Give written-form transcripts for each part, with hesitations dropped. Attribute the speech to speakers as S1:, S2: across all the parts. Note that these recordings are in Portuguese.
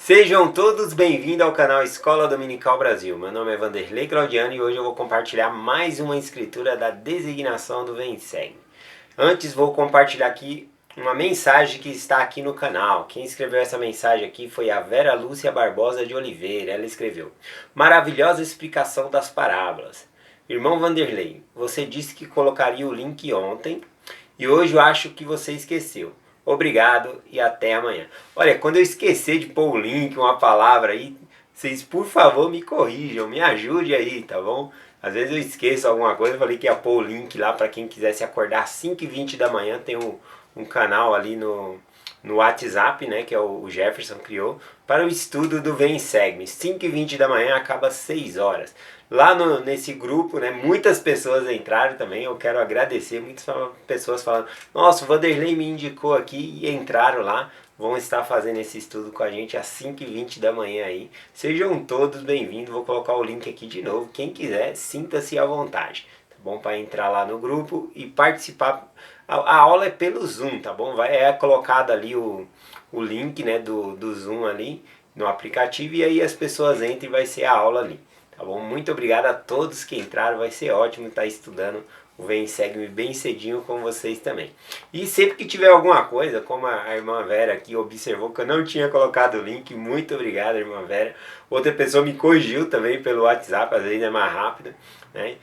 S1: Sejam todos bem-vindos ao canal Escola Dominical Brasil. Meu nome é Vanderlei Claudiano e hoje eu vou compartilhar mais uma escritura da designação do Vem Segue. Antes vou compartilhar aqui uma mensagem que está aqui no canal. Quem escreveu essa mensagem aqui foi a Vera Lúcia Barbosa de Oliveira. Ela escreveu: maravilhosa explicação das parábolas. Irmão Vanderlei, você disse que colocaria o link ontem e hoje eu acho que você esqueceu. Obrigado e até amanhã. Olha, quando eu esquecer de pôr o link, uma palavra aí, vocês por favor me corrijam, me ajudem aí, tá bom? Às vezes eu esqueço alguma coisa, eu falei que ia pôr o link lá para quem quisesse acordar às 5h20 da manhã. Tem um canal ali no WhatsApp, né, que é o Jefferson criou, para o estudo do Vem Segue. 5h20 da manhã acaba 6 horas. Lá nesse grupo, né, muitas pessoas entraram também. Eu quero agradecer, muitas pessoas falando: nossa, o Vanderlei me indicou aqui, e entraram lá. Vão estar fazendo esse estudo com a gente às 5h20 da manhã aí. Sejam todos bem-vindos. Vou colocar o link aqui de novo. Quem quiser, sinta-se à vontade, tá bom? Para entrar lá no grupo e participar. A aula é pelo Zoom, tá bom? É colocado ali o link, né, do Zoom ali no aplicativo, e aí as pessoas entram e vai ser a aula ali. Tá bom? Muito obrigado a todos que entraram, vai ser ótimo estar estudando o Vem Segue-me bem cedinho com vocês também. E sempre que tiver alguma coisa, como a irmã Vera aqui observou que eu não tinha colocado o link, muito obrigado, irmã Vera. Outra pessoa me corrigiu também pelo WhatsApp, às vezes é mais rápido, né?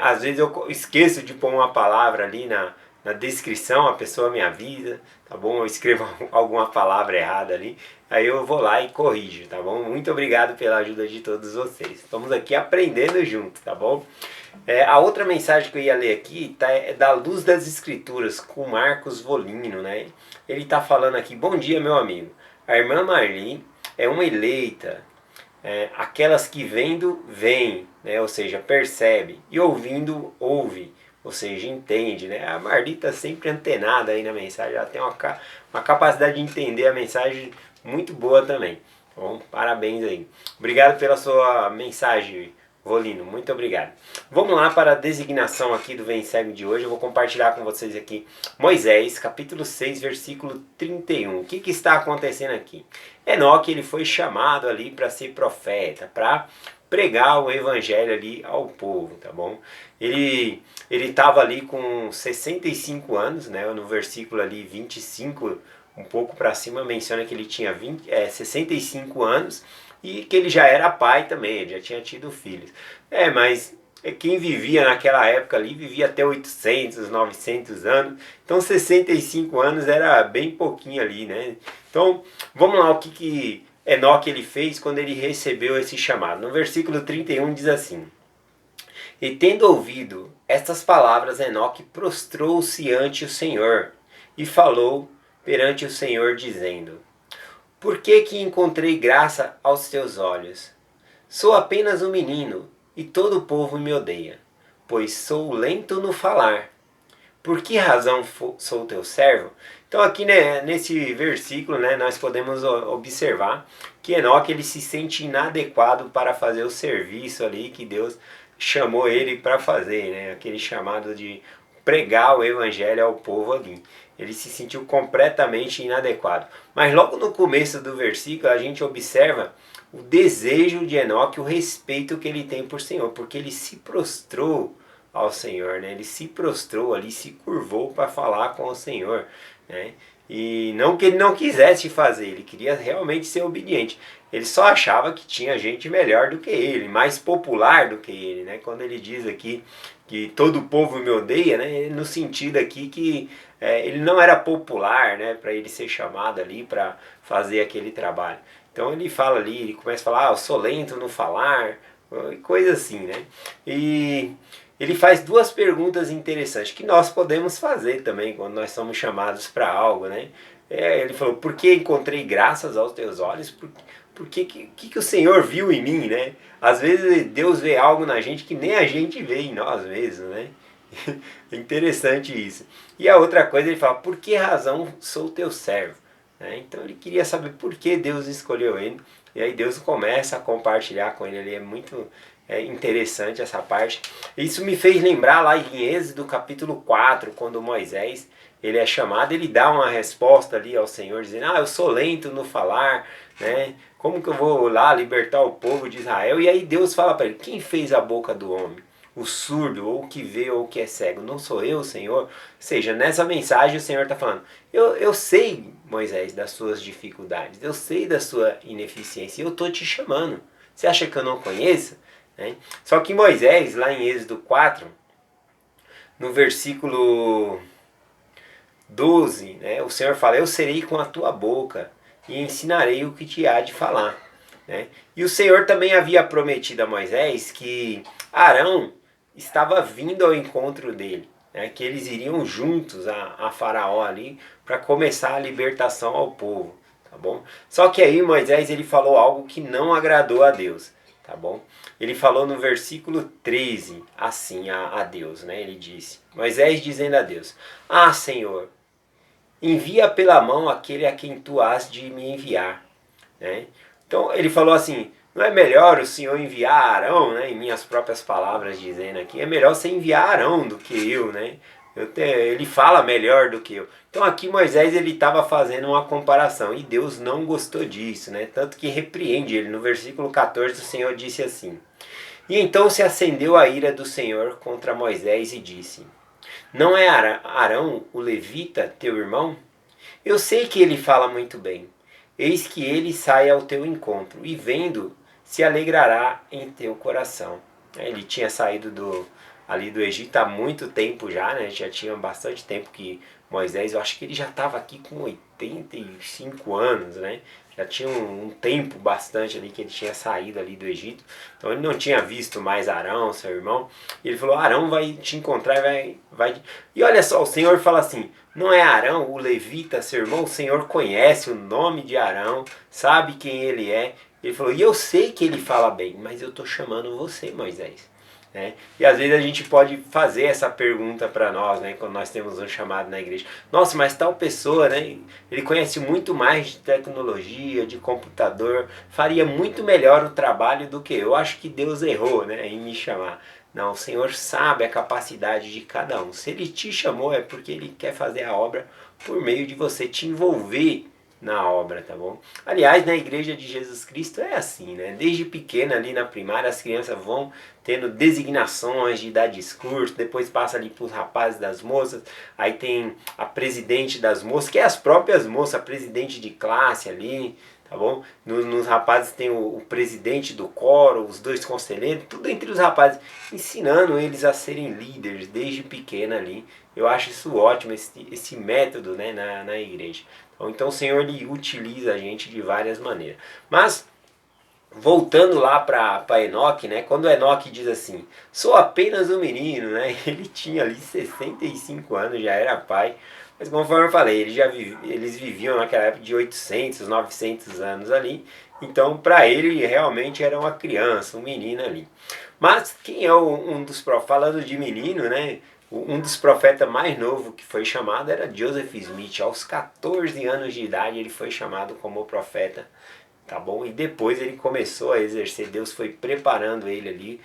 S1: Às vezes eu esqueço de pôr uma palavra ali na descrição, a pessoa me avisa, tá bom? Eu escrevo alguma palavra errada ali, aí eu vou lá e corrijo, tá bom? Muito obrigado pela ajuda de todos vocês. Estamos aqui aprendendo juntos, tá bom? A outra mensagem que eu ia ler aqui é da Luz das Escrituras, com Marcos Volino, né? Ele está falando aqui: bom dia, meu amigo. A irmã Marli é uma eleita, aquelas que vendo, veem, né? Ou seja, percebe, e ouvindo, ouve, ou seja, entende, né? A Marli está sempre antenada aí na mensagem, ela tem uma capacidade de entender a mensagem muito boa também. Bom, parabéns aí. Obrigado pela sua mensagem, Volino, muito obrigado. Vamos lá para a designação aqui do Vem Segue de hoje. Eu vou compartilhar com vocês aqui Moisés, capítulo 6, versículo 31. O que está acontecendo aqui? Enoque, ele foi chamado ali para ser profeta, para pregar o evangelho ali ao povo, tá bom? Ele estava ali com 65 anos, né? No versículo ali 25, um pouco para cima, menciona que ele tinha 65 anos e que ele já era pai também, ele já tinha tido filhos. Mas quem vivia naquela época ali vivia até 800, 900 anos, então 65 anos era bem pouquinho ali, né? Então, vamos lá, o que Enoque ele fez quando ele recebeu esse chamado. No versículo 31 diz assim: e tendo ouvido estas palavras, Enoque prostrou-se ante o Senhor e falou perante o Senhor, dizendo: por que encontrei graça aos teus olhos? Sou apenas um menino, e todo o povo me odeia, pois sou lento no falar. Por que razão sou teu servo? Então aqui, né, nesse versículo, né, nós podemos observar que Enoque ele se sente inadequado para fazer o serviço ali que Deus chamou ele para fazer, né, aquele chamado de pregar o evangelho ao povo ali. Ele se sentiu completamente inadequado. Mas logo no começo do versículo a gente observa o desejo de Enoque, o respeito que ele tem por Senhor, porque ele se prostrou ao Senhor, né? Ele se prostrou ali, se curvou para falar com o Senhor, né? E não que ele não quisesse fazer, ele queria realmente ser obediente. Ele só achava que tinha gente melhor do que ele, mais popular do que ele, né? Quando ele diz aqui que todo o povo me odeia, né? No sentido aqui que ele não era popular, né? Para ele ser chamado ali para fazer aquele trabalho. Então ele fala ali, ele começa a falar: eu sou lento no falar, coisa assim, né? E ele faz duas perguntas interessantes que nós podemos fazer também quando nós somos chamados para algo, né? Ele falou: por que encontrei graças aos teus olhos? Por que o Senhor viu em mim, né? Às vezes Deus vê algo na gente que nem a gente vê em nós mesmos, né? É interessante isso. E a outra coisa, ele fala: por que razão sou teu servo? Então ele queria saber por que Deus escolheu ele. E aí Deus começa a compartilhar com ele ali. É muito interessante essa parte. Isso me fez lembrar lá em Êxodo capítulo 4, quando Moisés ele é chamado, ele dá uma resposta ali ao Senhor, dizendo, eu sou lento no falar, né? Como que eu vou lá libertar o povo de Israel? E aí Deus fala para ele, quem fez a boca do homem? O surdo, ou o que vê, ou o que é cego? Não sou eu, Senhor? Ou seja, nessa mensagem o Senhor está falando, eu sei, Moisés, das suas dificuldades, eu sei da sua ineficiência, eu estou te chamando. Você acha que eu não conheço? Né? Só que Moisés, lá em Êxodo 4, no versículo 12, né, o Senhor fala, eu serei com a tua boca e ensinarei o que te há de falar. Né? E o Senhor também havia prometido a Moisés que Arão estava vindo ao encontro dele, né, que eles iriam juntos a Faraó ali para começar a libertação ao povo. Tá bom? Só que aí Moisés ele falou algo que não agradou a Deus. Tá bom? Ele falou no versículo 13 assim a Deus, né? Ele disse, Moisés dizendo a Deus, Senhor, envia pela mão aquele a quem tu has de me enviar. Né? Então ele falou assim, não é melhor o Senhor enviar Arão, né? Em minhas próprias palavras dizendo aqui, é melhor você enviar Arão do que eu, né? Ele fala melhor do que eu. Então aqui Moisés ele estava fazendo uma comparação e Deus não gostou disso, né? Tanto que repreende ele. No versículo 14 o Senhor disse assim, e então se acendeu a ira do Senhor contra Moisés e disse, não é Arão o levita teu irmão? Eu sei que ele fala muito bem. Eis que ele sai ao teu encontro e vendo se alegrará em teu coração. Ele tinha saído ali do Egito há muito tempo já, né? Já tinha bastante tempo que Moisés, eu acho que ele já estava aqui com 85 anos, né? Já tinha um tempo bastante ali que ele tinha saído ali do Egito. Então ele não tinha visto mais Arão, seu irmão. E ele falou, Arão vai te encontrar e vai... E olha só, o Senhor fala assim, não é Arão, o levita, seu irmão? O Senhor conhece o nome de Arão, sabe quem ele é. Ele falou, e eu sei que ele fala bem, mas eu estou chamando você, Moisés. Né? E às vezes a gente pode fazer essa pergunta para nós, né, quando nós temos um chamado na igreja. Nossa, mas tal pessoa, né, ele conhece muito mais de tecnologia, de computador, faria muito melhor o trabalho do que eu. Eu acho que Deus errou, né, em me chamar. Não, o Senhor sabe a capacidade de cada um. Se Ele te chamou é porque Ele quer fazer a obra por meio de você, te envolver na obra, tá bom? Aliás, na igreja de Jesus Cristo é assim, né? Desde pequena ali na primária as crianças vão tendo designações de dar discurso, depois passa ali para os rapazes das moças, aí tem a presidente das moças, que é as próprias moças, a presidente de classe ali, tá bom? Nos rapazes tem o presidente do coro, os dois conselheiros, tudo entre os rapazes, ensinando eles a serem líderes desde pequena ali. Eu acho isso ótimo, esse método, né, na igreja. Então o Senhor ele utiliza a gente de várias maneiras. Mas, voltando lá para Enoque, né, quando Enoque diz assim, sou apenas um menino, né, ele tinha ali 65 anos, já era pai. Mas conforme eu falei, eles viviam naquela época de 800, 900 anos ali. Então para ele realmente era uma criança, um menino ali. Mas quem é um dos profetas, falando de menino, né? Um dos profetas mais novos que foi chamado era Joseph Smith. Aos 14 anos de idade ele foi chamado como profeta, tá bom? E depois ele começou a exercer, Deus foi preparando ele ali,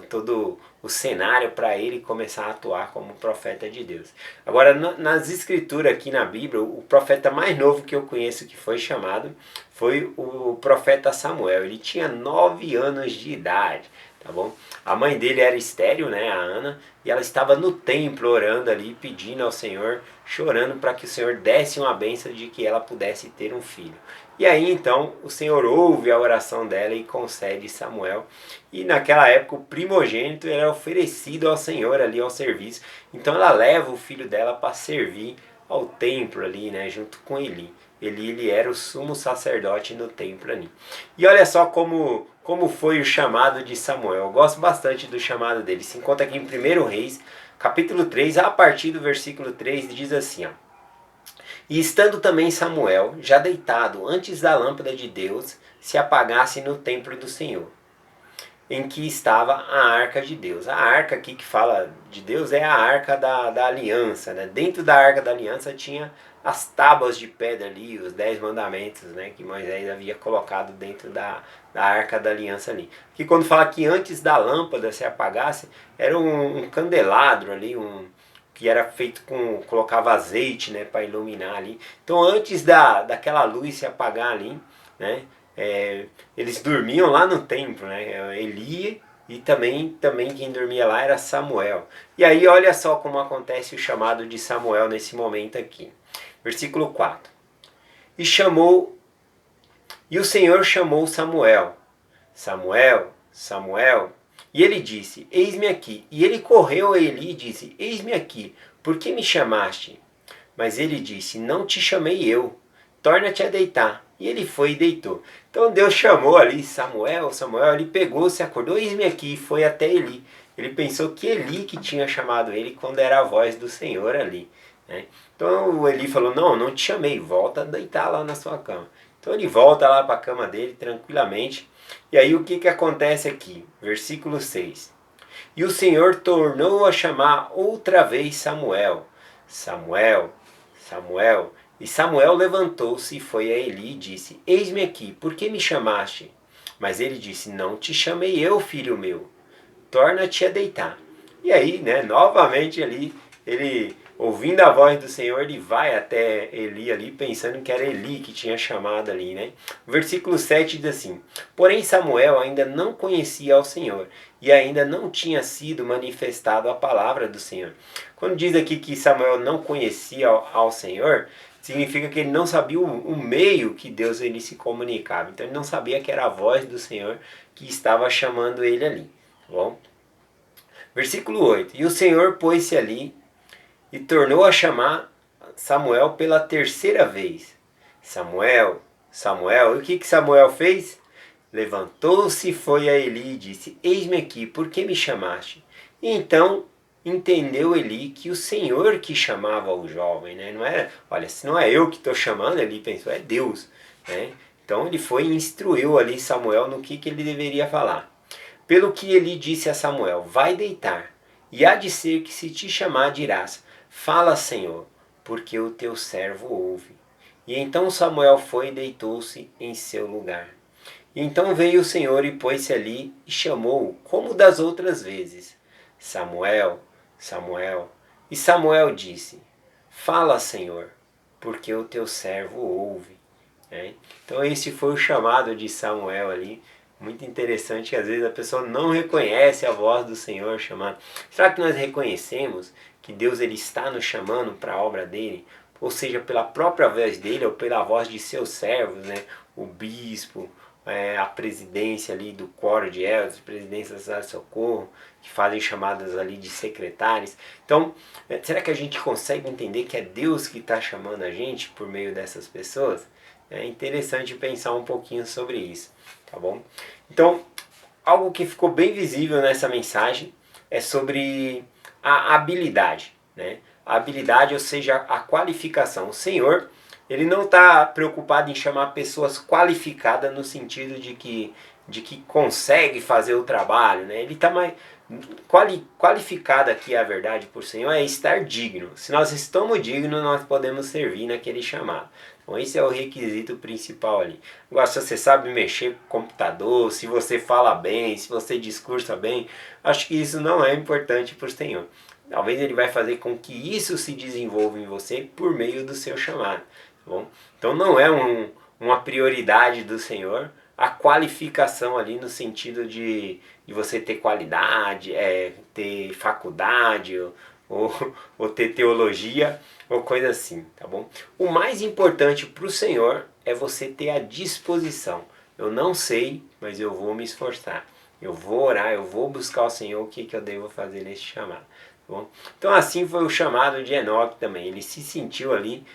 S1: todo o cenário para ele começar a atuar como profeta de Deus. Agora, nas escrituras aqui na Bíblia, o profeta mais novo que eu conheço que foi chamado foi o profeta Samuel. Ele tinha 9 anos de idade. Tá bom? A mãe dele era estéril, né, a Ana, e ela estava no templo orando ali, pedindo ao Senhor, chorando para que o Senhor desse uma bênção de que ela pudesse ter um filho. E aí então o Senhor ouve a oração dela e concede Samuel. E naquela época o primogênito era oferecido ao Senhor ali ao serviço. Então ela leva o filho dela para servir ao templo ali, né, junto com Eli. Ele era o sumo sacerdote no templo ali. E olha só como foi o chamado de Samuel. Eu gosto bastante do chamado dele. Se encontra aqui em 1 Reis, capítulo 3, a partir do versículo 3, diz assim, ó. E estando também Samuel, já deitado antes da lâmpada de Deus, se apagasse no templo do Senhor, em que estava a arca de Deus. A arca aqui que fala de Deus é a arca da aliança, né? Dentro da arca da aliança tinha as tábuas de pedra ali, os 10 mandamentos, né? Que Moisés havia colocado dentro da arca da aliança ali. Que quando fala que antes da lâmpada se apagasse, era um candelabro ali, que era feito com, colocava azeite, né, para iluminar ali. Então antes daquela luz se apagar ali, né, eles dormiam lá no templo, né, Eli e também quem dormia lá era Samuel. E aí olha só como acontece o chamado de Samuel nesse momento aqui. Versículo 4. E o Senhor chamou Samuel. Samuel, Samuel. E ele disse, eis-me aqui. E ele correu a Eli e disse, eis-me aqui, por que me chamaste? Mas ele disse, não te chamei eu, torna-te a deitar. E ele foi e deitou. Então Deus chamou ali Samuel, Samuel, ele pegou, se acordou, eis-me aqui, e foi até Eli. Ele pensou que Eli que tinha chamado ele quando era a voz do Senhor ali, né? Então Eli falou, não te chamei, volta a deitar lá na sua cama. Então ele volta lá para a cama dele tranquilamente. E aí o que acontece aqui? Versículo 6. E o Senhor tornou a chamar outra vez Samuel. Samuel, Samuel. E Samuel levantou-se e foi a Eli e disse, eis-me aqui, por que me chamaste? Mas ele disse, não te chamei eu, filho meu, torna-te a deitar. E aí, né, novamente ali, ele ouvindo a voz do Senhor, ele vai até Eli ali, pensando que era Eli que tinha chamado ali, né? O versículo 7 diz assim, porém Samuel ainda não conhecia ao Senhor, e ainda não tinha sido manifestado a palavra do Senhor. Quando diz aqui que Samuel não conhecia ao Senhor, significa que ele não sabia o meio que Deus ele se comunicava. Então ele não sabia que era a voz do Senhor que estava chamando ele ali. Bom, versículo 8. E o Senhor pôs-se ali e tornou a chamar Samuel pela terceira vez. Samuel, Samuel. E o que Samuel fez? Levantou-se e foi a Eli e disse, eis-me aqui, por que me chamaste? E então entendeu Eli que o Senhor que chamava o jovem, né? Não é, olha, se não é eu que estou chamando, Eli pensou, é Deus, né? Então ele foi e instruiu ali Samuel no que ele deveria falar. Pelo que Eli disse a Samuel, vai deitar, e há de ser que se te chamar dirás, fala Senhor, porque o teu servo ouve. E então Samuel foi e deitou-se em seu lugar. E então veio o Senhor e pôs-se ali e chamou-o, como das outras vezes, Samuel, Samuel. E Samuel disse, fala Senhor, porque o teu servo ouve. Então esse foi o chamado de Samuel ali. Muito interessante que às vezes a pessoa não reconhece a voz do Senhor chamando. Será que nós reconhecemos que Deus ele está nos chamando para a obra dele? Ou seja, pela própria voz dele ou pela voz de seus servos, né? O bispo, a presidência ali do coro de elders, presidência da cidade de socorro, que fazem chamadas ali de secretários. Então, será que a gente consegue entender que é Deus que está chamando a gente por meio dessas pessoas? É interessante pensar um pouquinho sobre isso, tá bom? Então, algo que ficou bem visível nessa mensagem é sobre a habilidade, né? A habilidade, ou seja, a qualificação. O Senhor, ele não está preocupado em chamar pessoas qualificadas no sentido de que consegue fazer o trabalho, né? Ele está mais qualificado aqui, a verdade por Senhor é estar digno. Se nós estamos dignos, nós podemos servir naquele chamado. Então esse é o requisito principal ali. Agora, se você sabe mexer com o computador, se você fala bem, se você discursa bem, acho que isso não é importante para o Senhor. Talvez ele vai fazer com que isso se desenvolva em você por meio do seu chamado. Tá bom? Então não é uma prioridade do Senhor a qualificação ali no sentido de você ter qualidade, ter faculdade ou ter teologia ou coisa assim, tá bom? O mais importante para o Senhor é você ter a disposição. Eu não sei, mas eu vou me esforçar. Eu vou orar, eu vou buscar o Senhor, o que eu devo fazer nesse chamado. Tá bom? Então assim foi o chamado de Enoque também. Ele se sentiu ali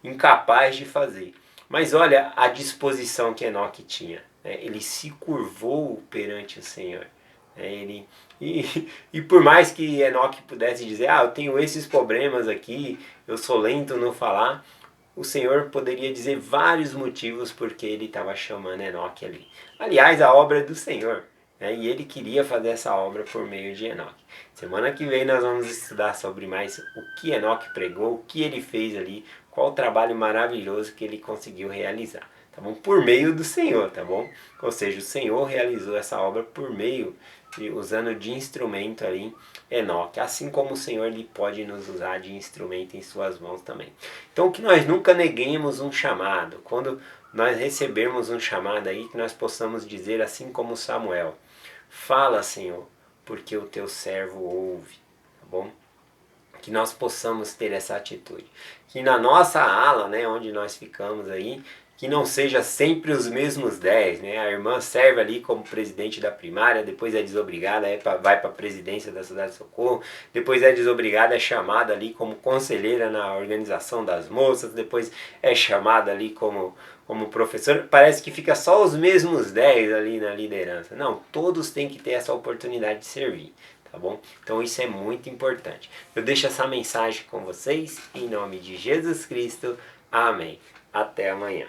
S1: incapaz de fazer. Mas olha a disposição que Enoque tinha. Ele se curvou perante o Senhor. E por mais que Enoque pudesse dizer, eu tenho esses problemas aqui, eu sou lento no falar, o Senhor poderia dizer vários motivos porque ele estava chamando Enoque ali. Aliás, a obra é do Senhor, e ele queria fazer essa obra por meio de Enoque. Semana que vem nós vamos estudar sobre mais o que Enoque pregou, o que ele fez ali, qual o trabalho maravilhoso que ele conseguiu realizar. Tá bom? Por meio do Senhor, tá bom? Ou seja, o Senhor realizou essa obra por meio usando de instrumento ali Enoque, assim como o Senhor ele pode nos usar de instrumento em suas mãos também. Então que nós nunca neguemos um chamado, quando nós recebermos um chamado aí, que nós possamos dizer assim como Samuel, fala Senhor, porque o teu servo ouve, tá bom? Que nós possamos ter essa atitude, que na nossa ala, né, onde nós ficamos aí, que não seja sempre os mesmos 10, né? A irmã serve ali como presidente da primária, depois é desobrigada, vai para a presidência da Cidade de Socorro, depois é desobrigada, é chamada ali como conselheira na organização das moças, depois é chamada ali como professor. Parece que fica só os mesmos 10 ali na liderança. Não, todos têm que ter essa oportunidade de servir. Tá bom? Então isso é muito importante. Eu deixo essa mensagem com vocês, em nome de Jesus Cristo. Amém. Até amanhã.